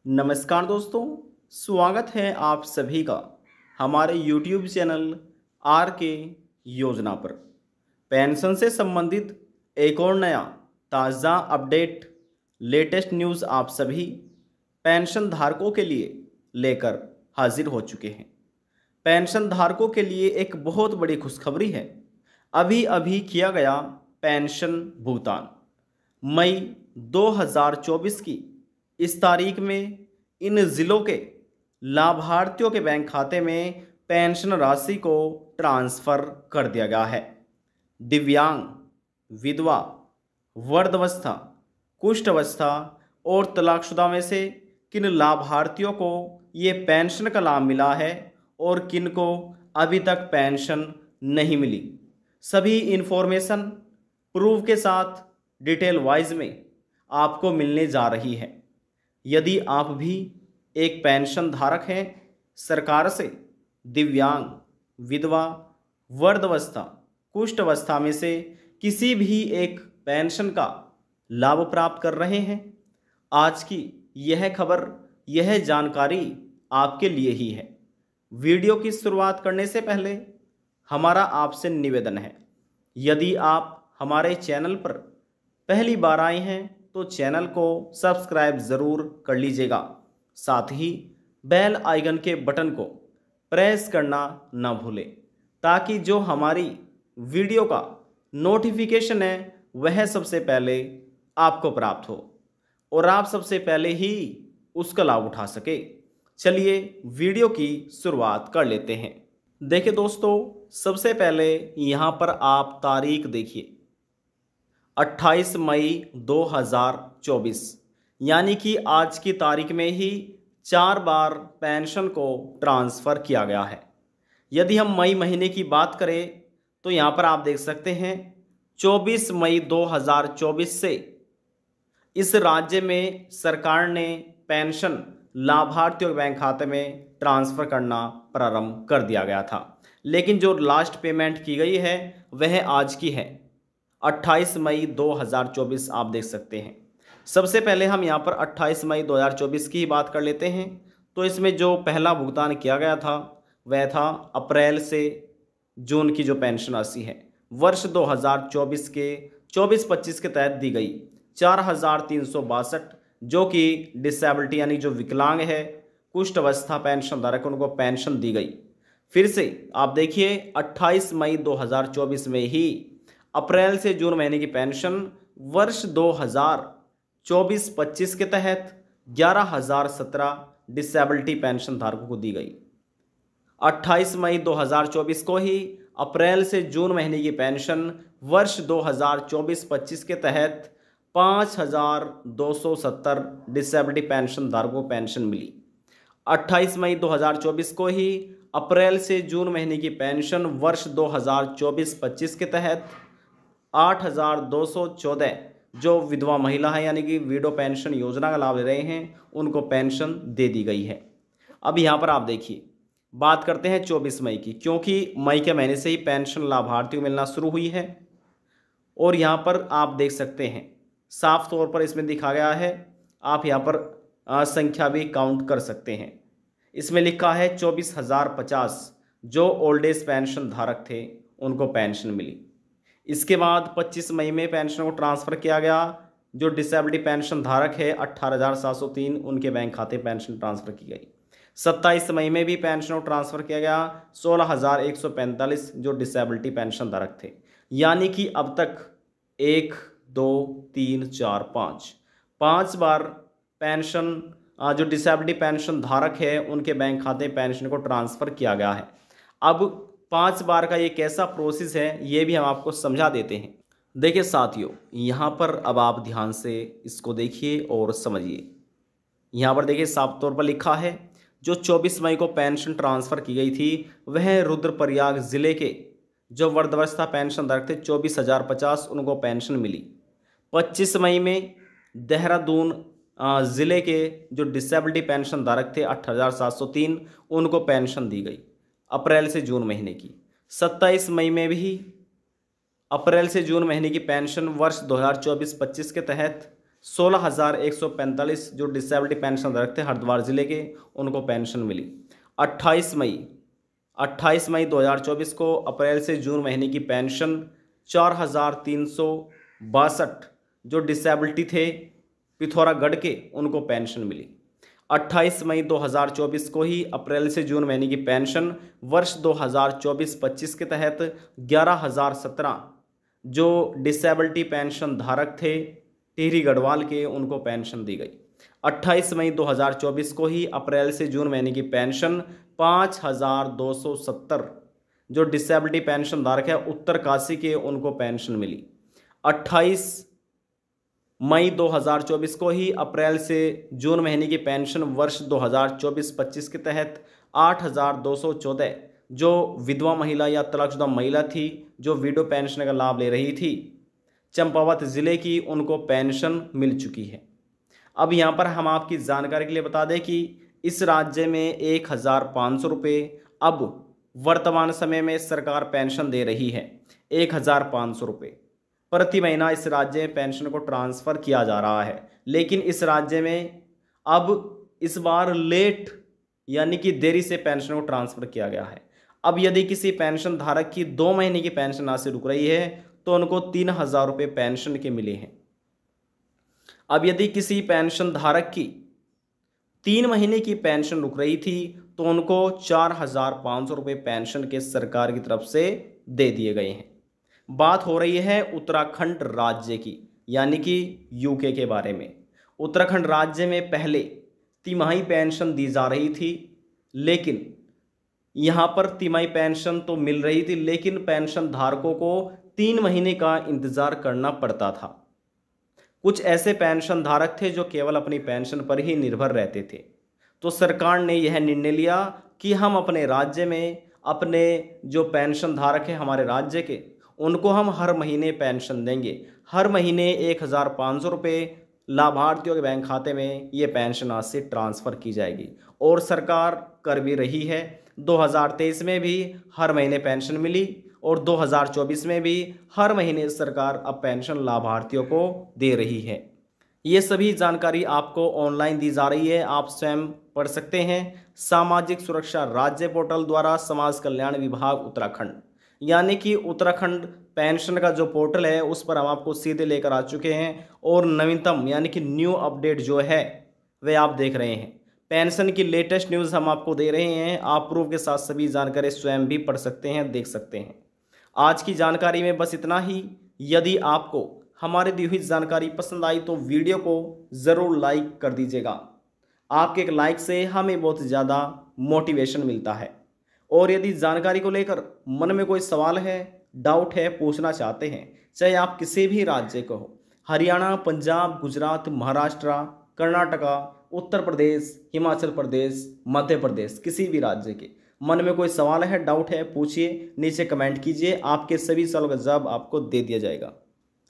नमस्कार दोस्तों, स्वागत है आप सभी का हमारे YouTube चैनल आर के योजना पर। पेंशन से संबंधित एक और नया ताज़ा अपडेट, लेटेस्ट न्यूज़ आप सभी पेंशन धारकों के लिए लेकर हाजिर हो चुके हैं। पेंशन धारकों के लिए एक बहुत बड़ी खुशखबरी है। अभी अभी किया गया पेंशन भुगतान मई 2024 की इस तारीख में इन ज़िलों के लाभार्थियों के बैंक खाते में पेंशन राशि को ट्रांसफ़र कर दिया गया है। दिव्यांग, विधवा, वृद्धावस्था, कुष्ठ अवस्था और तलाकशुदा में से किन लाभार्थियों को ये पेंशन का लाभ मिला है और किन को अभी तक पेंशन नहीं मिली, सभी इन्फॉर्मेशन प्रूफ के साथ डिटेल वाइज में आपको मिलने जा रही है। यदि आप भी एक पेंशन धारक हैं, सरकार से दिव्यांग, विधवा, वृद्धावस्था, कुष्ठ अवस्था में से किसी भी एक पेंशन का लाभ प्राप्त कर रहे हैं, आज की यह खबर, यह जानकारी आपके लिए ही है। वीडियो की शुरुआत करने से पहले हमारा आपसे निवेदन है, यदि आप हमारे चैनल पर पहली बार आए हैं तो चैनल को सब्सक्राइब ज़रूर कर लीजिएगा। साथ ही बेल आइकन के बटन को प्रेस करना ना भूलें, ताकि जो हमारी वीडियो का नोटिफिकेशन है वह सबसे पहले आपको प्राप्त हो और आप सबसे पहले ही उसका लाभ उठा सके। चलिए वीडियो की शुरुआत कर लेते हैं। देखिए दोस्तों, सबसे पहले यहाँ पर आप तारीख देखिए, 28 मई 2024, यानी कि आज की तारीख में ही 4 बार पेंशन को ट्रांसफ़र किया गया है। यदि हम मई महीने की बात करें तो यहाँ पर आप देख सकते हैं 24 मई 2024 से इस राज्य में सरकार ने पेंशन लाभार्थियों के बैंक खाते में ट्रांसफ़र करना प्रारंभ कर दिया गया था, लेकिन जो लास्ट पेमेंट की गई है वह आज की है, 28 मई 2024 आप देख सकते हैं। सबसे पहले हम यहाँ पर 28 मई 2024 की ही बात कर लेते हैं। तो इसमें जो पहला भुगतान किया गया था वह था अप्रैल से जून की जो पेंशन राशि है वर्ष 2024 के 24-25 के तहत दी गई 4,362, जो कि डिसेबिलिटी यानी जो विकलांग है, कुष्ठ अवस्था पेंशन धारक उनको पेंशन दी गई। फिर से आप देखिए 28 मई 2024 में ही अप्रैल से जून महीने की पेंशन वर्ष 2024-25 के तहत 11,017 डिसेबिलिटी पेंशन धारकों को दी गई। 28 मई 2024 को ही अप्रैल से जून महीने की पेंशन वर्ष 2024-25 के तहत 5,270 डिसेबिलिटी पेंशन धारकों को पेंशन मिली। 28 मई 2024 को ही अप्रैल से जून महीने की पेंशन वर्ष 2024-25 के तहत 8,214 जो विधवा महिला है यानी कि विडो पेंशन योजना का लाभ ले रहे हैं उनको पेंशन दे दी गई है। अब यहाँ पर आप देखिए, बात करते हैं 24 मई की, क्योंकि मई के महीने से ही पेंशन लाभार्थियों को मिलना शुरू हुई है। और यहाँ पर आप देख सकते हैं साफ तौर पर इसमें दिखा गया है, आप यहाँ पर संख्या भी काउंट कर सकते हैं। इसमें लिखा है 24,050 जो ओल्ड एज पेंशन धारक थे उनको पेंशन मिली। इसके बाद 25 मई में पेंशन को ट्रांसफ़र किया गया, जो डिसेबिलिटी पेंशन धारक है 18,703 उनके बैंक खाते पेंशन ट्रांसफ़र की गई। 27 मई में भी पेंशन को ट्रांसफ़र किया गया 16,145 जो डिसेबिलिटी पेंशन धारक थे, यानी कि अब तक 1 2 3 4 5 बार पेंशन जो डिसेबिलिटी पेंशन धारक है उनके बैंक खाते पेंशन को ट्रांसफ़र किया गया है। अब 5 बार का ये कैसा प्रोसेस है ये भी हम आपको समझा देते हैं। देखिए साथियों, यहाँ पर अब आप ध्यान से इसको देखिए और समझिए। यहाँ पर देखिए साफ तौर पर लिखा है, जो 24 मई को पेंशन ट्रांसफ़र की गई थी वह रुद्रप्रयाग ज़िले के जो वृद्धावस्था पेंशन धारक थे 24,050 उनको पेंशन मिली। 25 मई में देहरादून ज़िले के जो डिसेबिलिटी पेंशन धारक थे 18,703 उनको पेंशन दी गई अप्रैल से जून महीने की। 27 मई में भी अप्रैल से जून महीने की पेंशन वर्ष 2024-25 के तहत 16,145 जो डिसेबिलिटी पेंशन धारक थे हरिद्वार जिले के, उनको पेंशन मिली। 28 मई 2024 को अप्रैल से जून महीने की पेंशन 4,362 जो डिसेबिलिटी थे पिथौरागढ़ के, उनको पेंशन मिली। 28 मई 2024 को ही अप्रैल से जून महीने की पेंशन वर्ष 2024-25 के तहत 11,017 जो डिसेबिलिटी पेंशन धारक थे टिहरी गढ़वाल के, उनको पेंशन दी गई। 28 मई 2024 को ही अप्रैल से जून महीने की पेंशन 5,270 जो डिसेबिलिटी पेंशन धारक है उत्तरकाशी के, उनको पेंशन मिली। 28 मई 2024 को ही अप्रैल से जून महीने की पेंशन वर्ष 2024-25 के तहत 8,214 जो विधवा महिला या तलाकशुदा महिला थी जो विडो पेंशन का लाभ ले रही थी चंपावत जिले की, उनको पेंशन मिल चुकी है। अब यहाँ पर हम आपकी जानकारी के लिए बता दें कि इस राज्य में 1,500 रुपये अब वर्तमान समय में सरकार पेंशन दे रही है। 1,500 रुपये प्रति महीना इस राज्य में पेंशन को ट्रांसफ़र किया जा रहा है। लेकिन इस राज्य में अब इस बार लेट यानी कि देरी से पेंशन को ट्रांसफ़र किया गया है। अब यदि किसी पेंशन धारक की 2 महीने की पेंशन आज से रुक रही है तो उनको 3,000 रुपये पेंशन के मिले हैं। अब यदि किसी पेंशन धारक की 3 महीने की पेंशन रुक रही थी तो उनको 4,500 रुपये पेंशन के सरकार की तरफ से दे दिए गए हैं। बात हो रही है उत्तराखंड राज्य की, यानी कि यूके के बारे में। उत्तराखंड राज्य में पहले तिमाही पेंशन दी जा रही थी, लेकिन यहाँ पर तिमाही पेंशन तो मिल रही थी, लेकिन पेंशन धारकों को 3 महीने का इंतज़ार करना पड़ता था। कुछ ऐसे पेंशन धारक थे जो केवल अपनी पेंशन पर ही निर्भर रहते थे। तो सरकार ने यह निर्णय लिया कि हम अपने राज्य में अपने जो पेंशन धारक हैं हमारे राज्य के, उनको हम हर महीने पेंशन देंगे। हर महीने 1,500 रुपये लाभार्थियों के बैंक खाते में ये पेंशन आज से ट्रांसफ़र की जाएगी और सरकार कर भी रही है। 2023 में भी हर महीने पेंशन मिली और 2024 में भी हर महीने सरकार अब पेंशन लाभार्थियों को दे रही है। ये सभी जानकारी आपको ऑनलाइन दी जा रही है, आप स्वयं पढ़ सकते हैं। सामाजिक सुरक्षा राज्य पोर्टल द्वारा समाज कल्याण विभाग उत्तराखंड, यानी कि उत्तराखंड पेंशन का जो पोर्टल है उस पर हम आपको सीधे लेकर आ चुके हैं और नवीनतम यानी कि न्यू अपडेट जो है वे आप देख रहे हैं। पेंशन की लेटेस्ट न्यूज़ हम आपको दे रहे हैं। आप प्रूफ के साथ सभी जानकारी स्वयं भी पढ़ सकते हैं, देख सकते हैं। आज की जानकारी में बस इतना ही। यदि आपको हमारी दी हुई जानकारी पसंद आई तो वीडियो को ज़रूर लाइक कर दीजिएगा। आपके एक लाइक से हमें बहुत ज़्यादा मोटिवेशन मिलता है। और यदि जानकारी को लेकर मन में कोई सवाल है, डाउट है, पूछना चाहते हैं, चाहे आप किसी भी राज्य को हो, हरियाणा, पंजाब, गुजरात, महाराष्ट्र, कर्नाटका, उत्तर प्रदेश, हिमाचल प्रदेश, मध्य प्रदेश, किसी भी राज्य के मन में कोई सवाल है, डाउट है, पूछिए, नीचे कमेंट कीजिए। आपके सभी सवालों का जवाब आपको दे दिया जाएगा।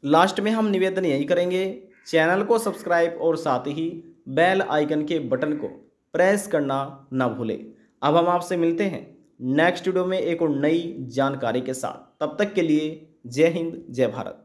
लास्ट में हम निवेदन यही करेंगे, चैनल को सब्सक्राइब और साथ ही बेल आइकन के बटन को प्रेस करना ना भूलें। अब हम आपसे मिलते हैं नेक्स्ट वीडियो में एक और नई जानकारी के साथ। तब तक के लिए जय हिंद, जय भारत।